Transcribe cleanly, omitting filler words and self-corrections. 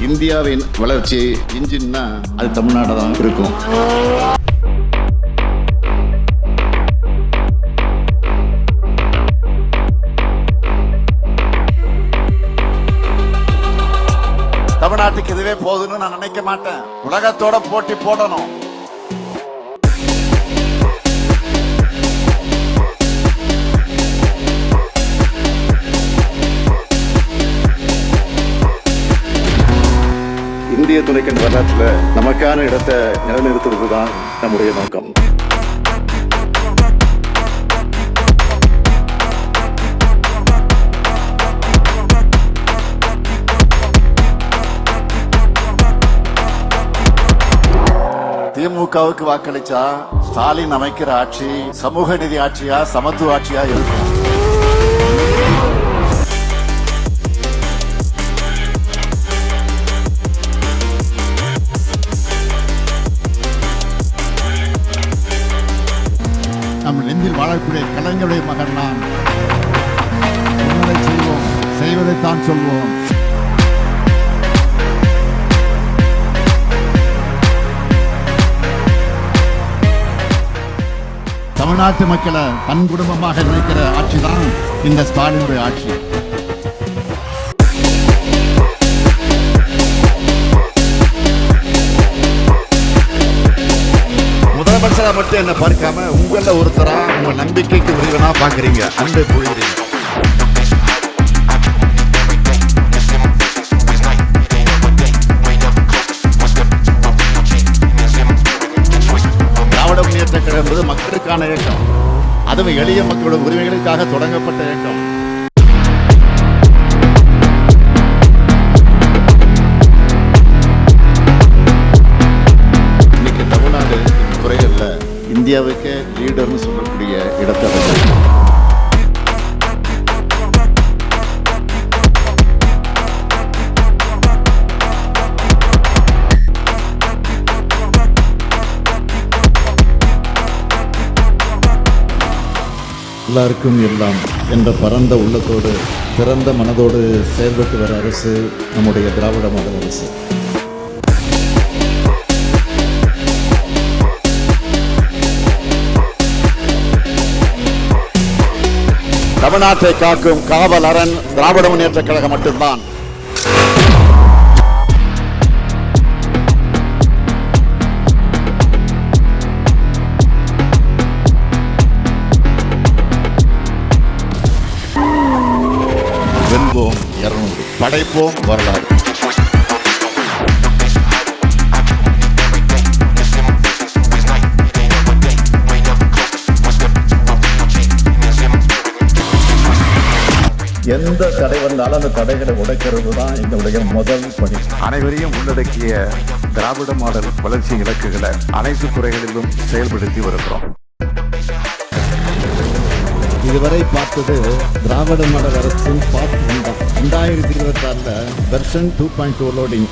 இந்தியாவின் வளர்ச்சி இன்ஜின்னா அது தமிழ்நாடு தான் இருக்கும். தமிழ்நாட்டுக்கு இதுவே போதுன்னு நான் நினைக்க மாட்டேன். உலகத்தோட போட்டி போடணும். இந்திய துணைக்கண்ட வரலாற்றில் நமக்கான இடத்தை நிலைநிறுத்துவதுதான் நம்முடைய நோக்கம். திமுகவுக்கு வாக்களிச்சா ஸ்டாலின் அமைக்கிற ஆட்சி சமூக நீதி ஆட்சியா சமத்துவ ஆட்சியா இருக்கும். நம் நெஞ்சில் வாழக்கூடிய கலைஞருடைய மகன் நான். சொன்னதை செய்வோம், செய்வதைத்தான் சொல்வோம். தமிழ்நாட்டு மக்களை தன் குடும்பமாக நினைக்கிற ஆட்சி தான் இந்த ஸ்டாலினுடைய ஆட்சி. முதலமைச்சரா மட்டும் என்ன பார்க்காம உங்கள ஒருத்தரா உங்க நம்பிக்கைக்கு உரியவனா பாக்குறீங்க, அன்பை பொழிகிறீங்க. திராவிட முன்னேற்ற கழகம் என்பது மக்களுக்கான இயக்கம். அதுவும் எளிய மக்களோட உரிமைகளுக்காக தொடங்கப்பட்ட இயக்கம். இன்னைக்கு தமிழ்நாடு துறைகள்ல இந்தியாவுக்கு லீடர்னு சொல்லக்கூடிய இடத்தை எல்லாருக்கும் எல்லாம் என்ற பரந்த உள்ளத்தோடு திறந்த மனதோடு செயல்பட்டு வர அரசு நம்முடைய திராவிட மாடல் அரசு. தமிழ்நாட்டை காக்கும் காவல் அரண் திராவிட முன்னேற்ற கழகம் மட்டும்தான். வெல்வோம் 200, படைப்போம் வரலாறு. எந்த தடை வந்தாலும் அந்த தடைகளை உடைக்கிறது தான் எங்களுடைய முதல் பணி. அனைவரையும் உள்ளடக்கிய திராவிட மாடல் வளர்ச்சி இலக்குகளை அனைத்து துறைகளிலும் செயல்படுத்தி வருகிறோம். இதுவரை பார்த்தது திராவிட மாடல் அரசின் பார்ட் 1 தான். 2026 வெர்ஷன் 2.0 லோடிங்.